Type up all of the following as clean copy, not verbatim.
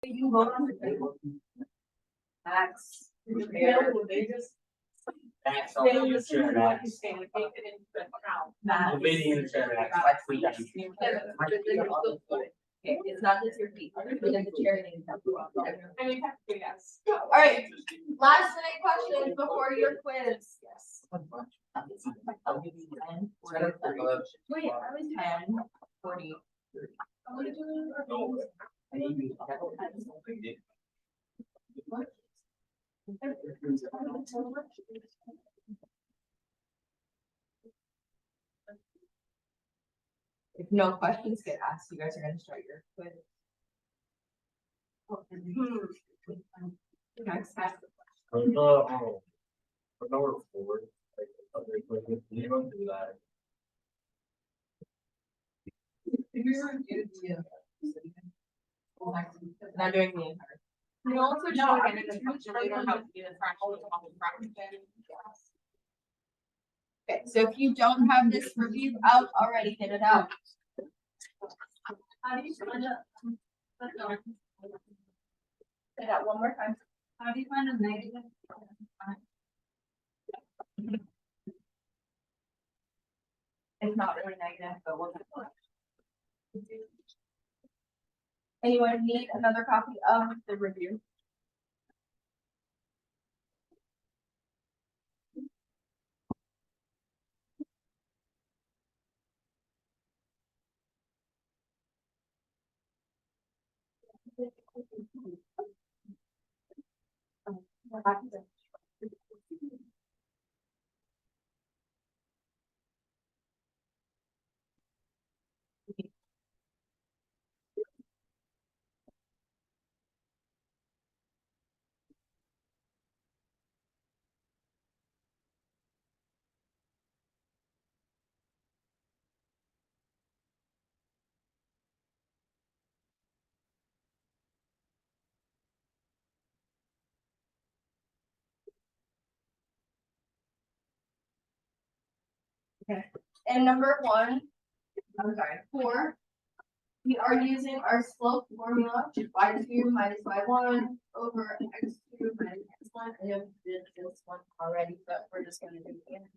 You vote on the table. Max. Max, They I'll use listen to chair what Max. you say, and take it into account. Max. Obedient chair Max. Okay, it's not just your feet, but then the chair. And you have to, yes. All right, last minute questions before your quiz. Yes. I'll give you 10. Wait, I was 10, 40. If no questions get asked, you guys are gonna start your quiz. Next, ask the question. For number 4, like, you don't do that. Not doing the entire. You also know, I didn't touch it, you don't have to be the fractional, it's off the fraction. Okay, so if you don't have this review out already, get it out. How do you find a? Say that one more time. How do you find a negative? It's not really negative, but we'll. Anyone need another copy of the review? Okay, and number 1, I'm sorry, 4. We are using our slope formula, y2 minus y1 over x2 minus x1. I know we did this one already, but we're just gonna do it again.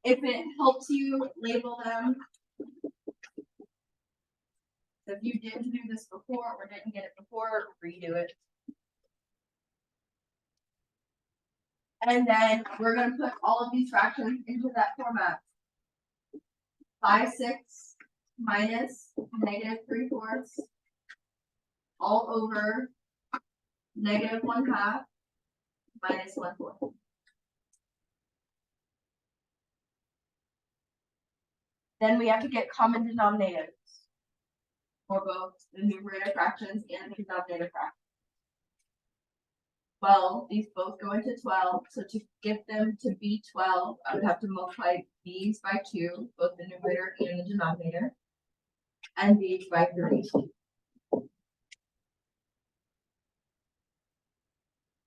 If it helps you label them. So if you didn't do this before or didn't get it before, redo it. And then we're gonna put all of these fractions into that format. 5/6 minus -3/4 all over -1/2 minus 1/4. Then we have to get common denominators for both the numerator fractions and the denominator fractions. 12, these both go into 12, so to get them to be 12, I would have to multiply these by 2, both the numerator and the denominator, and these by 3.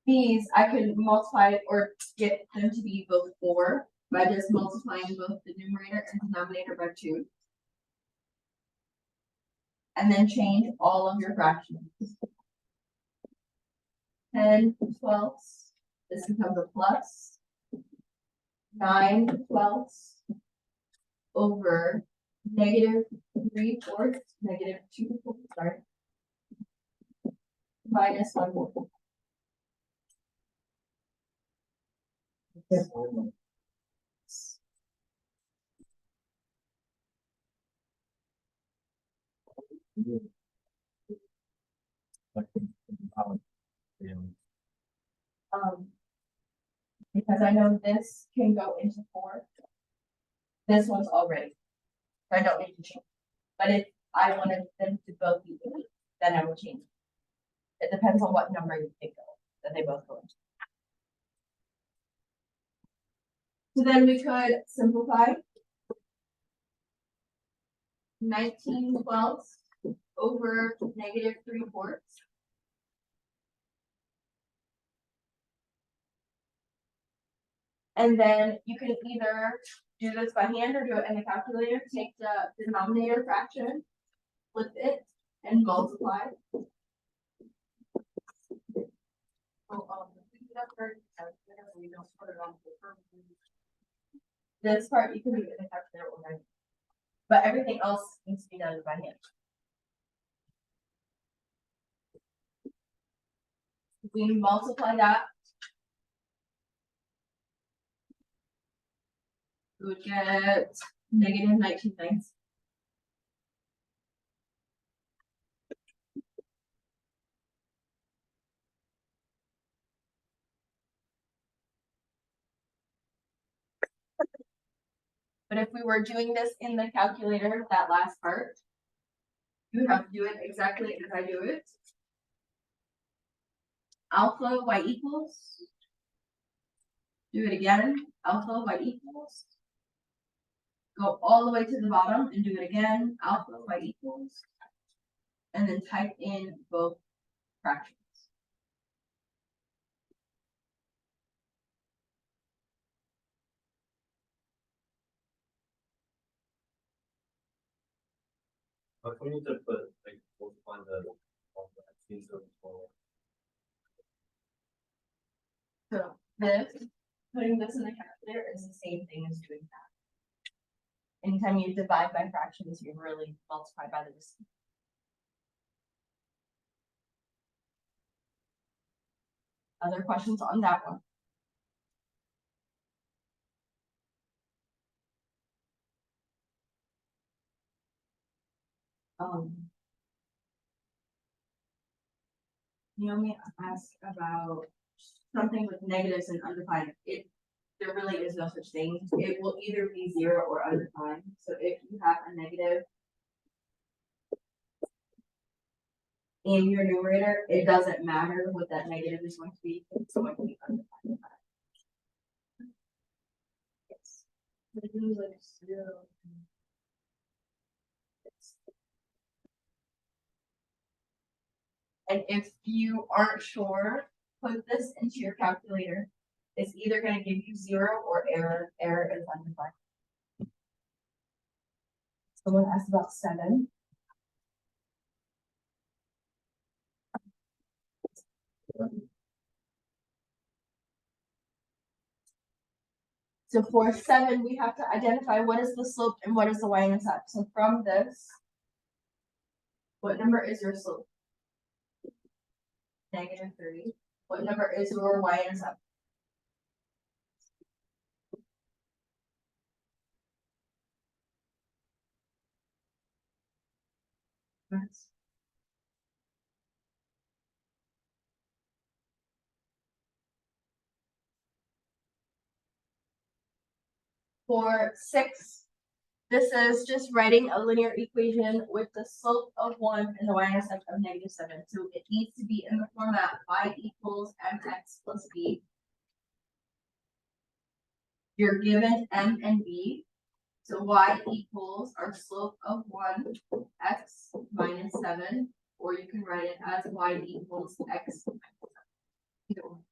These I can multiply or get them to be both 4 by just multiplying both the numerator and denominator by 2. And then change all of your fractions. 10/12, this becomes a plus. 9/12 over -3/4, -2/4, sorry, minus 1/4. Because I know this can go into 4. This one's already. So I don't need to change. But if I wanted them to both be 8, then I will change. It depends on what number you pick up, that they both go into. So then we could simplify. 19/12 over -3/4. And then you can either do this by hand or do it in the calculator. Take the denominator fraction, flip it, and multiply. We don't put it on paper. This part you can do it in the calculator or but everything else needs to be done by hand. If we multiply that, we would get negative 19 9. But if we were doing this in the calculator, that last part, you would have to do it exactly as I do it. Alpha y equals. Do it again, alpha y equals. Go all the way to the bottom and do it again, alpha y equals. And then type in both fractions. But we need to put like both on the axes of So this, putting this in the calculator is the same thing as doing that. Anytime you divide by fractions, you really multiply by the receipt. Other questions on that one? Naomi asked about something with negatives and undefined. There really is no such thing. It will either be 0 or undefined. So if you have a negative in your numerator, it doesn't matter what that negative is going to be. It's going to be undefined. Yes. But it was like 0. And if you aren't sure, put this into your calculator. It's either going to give you 0 or error. Error is undefined. Someone asked about 7. So for 7, we have to identify what is the slope and what is the y-intercept. So from this, what number is your slope? -3. What number is your y-intercept? For 6, this is just writing a linear equation with the slope of 1 and the y-intercept of -7. So it needs to be in the format y equals mx plus b. You're given m and b. So y equals our slope of 1, x minus 7, or you can write it as y equals x minus 7. Either one.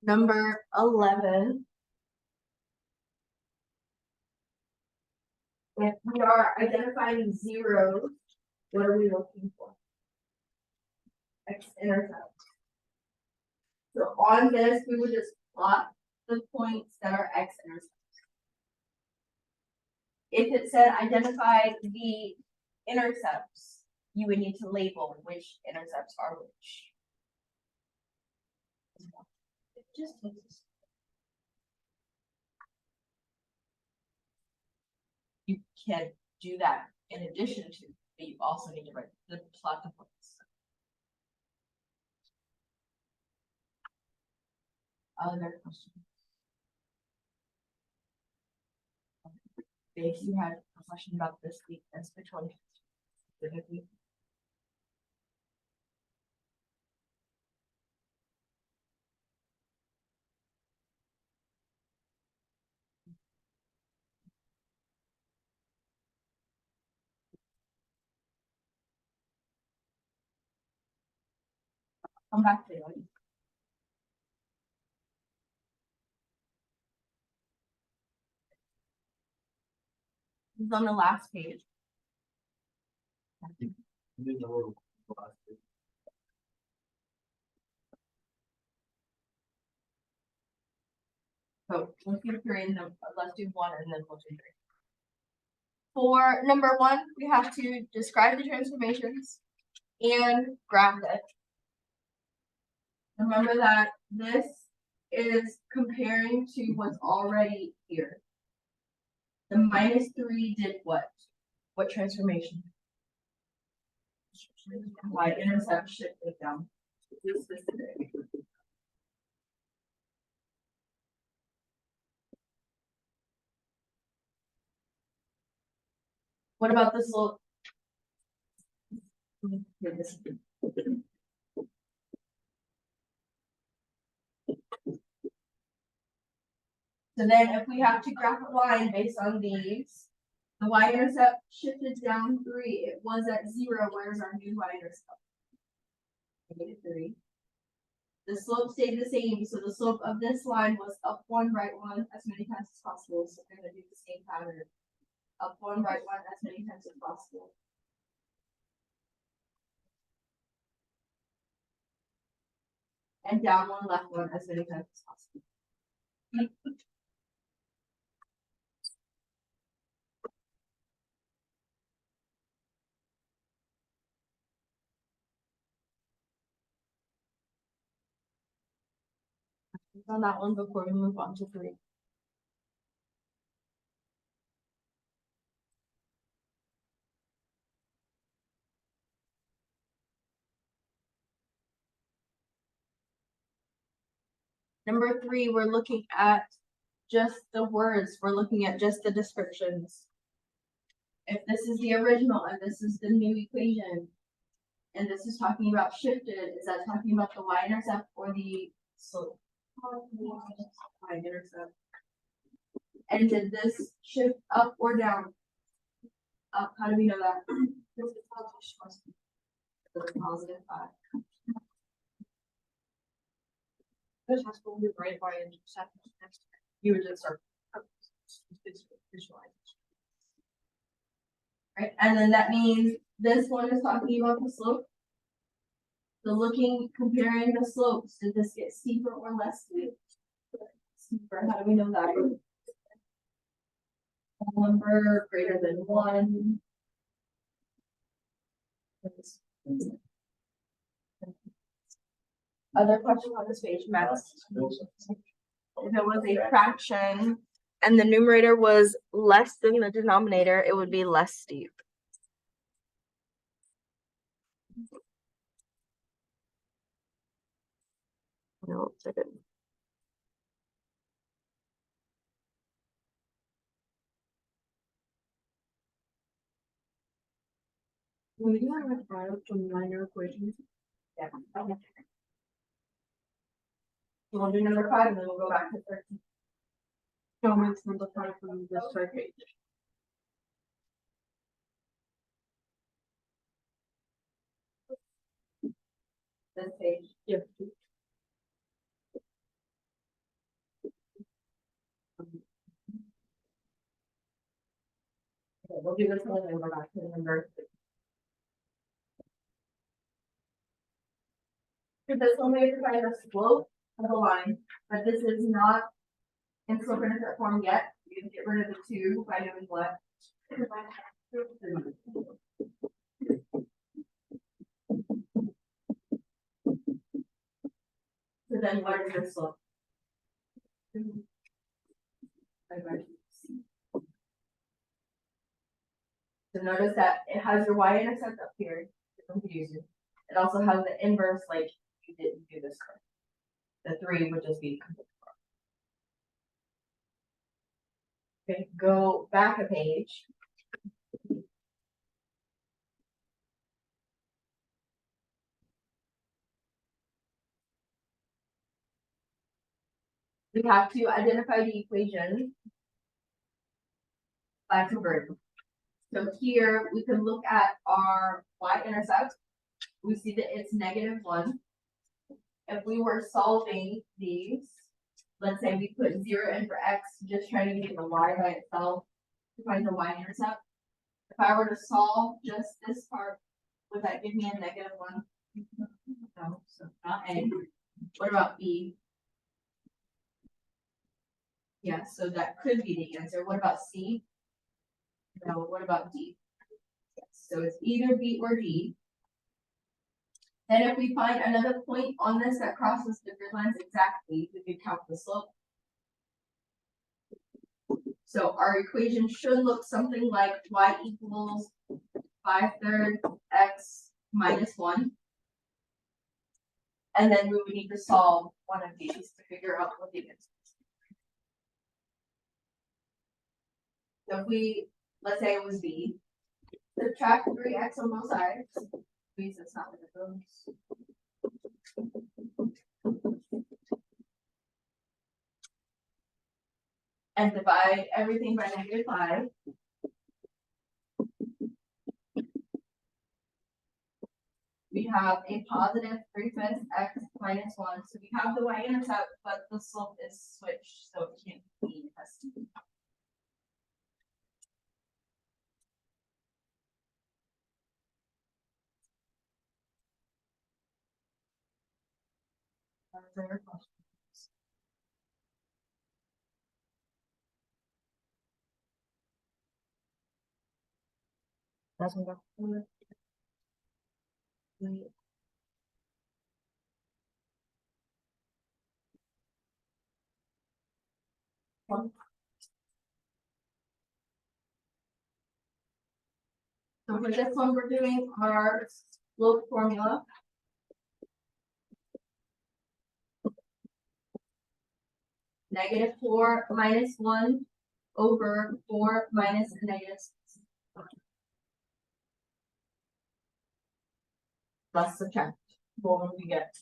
Number 11. If we are identifying zeros, what are we looking for? X-intercept. So on this, we would just plot the points that are x-intercepts. If it said identify the intercepts, you would need to label which intercepts are which. It just takes us. You can do that in addition to, but you also need to write the plot the points. Other questions? If you had a question about this week, that's which one specifically. Come back to it. It's on the last page. You need a little plastic. So let's do three and then let's do one and then we'll do three. For number one, we have to describe the transformations and graph it. Remember that this is comparing to what's already here. The -3 did what? What transformation? Y-intercept shifted down. This specific. What about the slope? So then if we have to graph a line based on these, the y-intercept shifted down 3. It was at 0. Where's our new y-intercept? -3. The slope stayed the same, so the slope of this line was up 1, right 1 as many times as possible. So we're gonna do the same pattern. Up 1, right 1 as many times as possible. And down 1, left 1 as many times as possible. On that one before we move on to 3. Number 3, we're looking at just the words. We're looking at just the descriptions. If this is the original and this is the new equation, and this is talking about shifted, is that talking about the y-intercept or the slope? Y-intercept. And did this shift up or down? Up, how do we know that? This is positive 5. This has to be right by intercept next. You would just start. Visualize. Right, and then that means this one is talking about the slope. So comparing the slopes, did this get steeper or less steep? Steeper, how do we know that? Number greater than 1. Other question on this page, Max? If it was a fraction and the numerator was less than the denominator, it would be less steep. No, it's okay. We do have a file from minor equations. Yeah. Okay. We'll do number 5 and then we'll go back to 13. So it's number 5 from this third page. This page. Yeah. Okay, we'll do this one and then we'll go back to number 3. For this one, we have to find the slope of the line, but this is not in slope intercept form yet. You can get rid of the 2 by doing what? So then what is the slope? So notice that it has your y-intercept up here to confuse you. It also has the inverse, like you didn't do this correct. The 3 would just be complete. Okay, go back a page. We have to identify the equation by converting. So here we can look at our y-intercept. We see that it's -1. If we were solving these, let's say we put 0 in for x, just trying to get the y by itself, to find the y-intercept. If I were to solve just this part, would that give me a -1? No, so not A. What about B? Yeah, so that could be the answer. What about C? No, what about D? Yes, so it's either B or D. Then if we find another point on this that crosses the grid lines exactly, we could count the slope. So our equation should look something like y equals 5/3 x minus 1. And then we would need to solve one of these to figure out what the answer is. So if we, let's say it was B, subtract 3x on both sides, means it's not what it goes. And divide everything by -5. We have a positive 3/5 x minus 1. So we have the y-intercept, but the slope is switched, so it can't be tested. Further questions? Doesn't go. So for this one, we're doing our slope formula. -4 minus 1 over 4 minus a -6. Plus subtract. What would we get?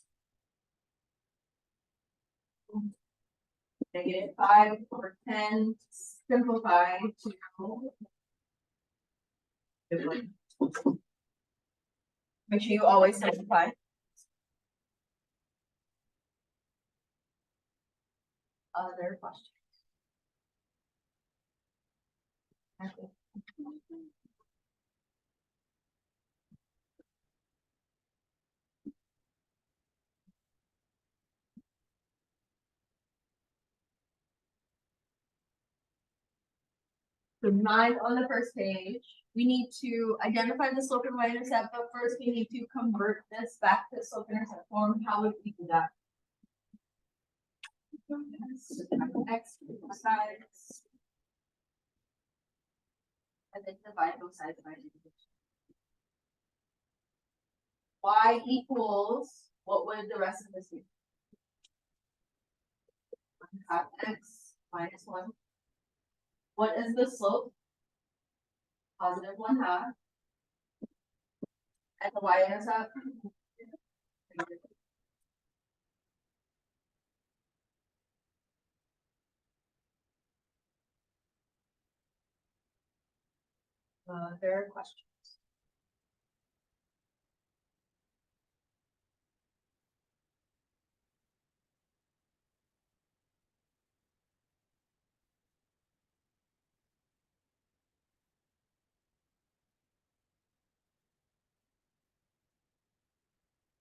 -5 over 10, simplify to. Make sure you always simplify. Other questions? So 9 on the first page, we need to identify the slope and y-intercept, but first we need to convert this back to slope intercept form. How would we do that? X both sides. And then divide both sides by 2. Y equals, what would the rest of this be? 1/2 x minus 1. What is the slope? Positive 1/2. And the y-intercept? There are questions.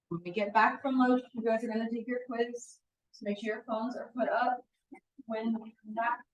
When we get back from lunch, you guys are gonna take your quiz. So make sure your phones are put up when we come back.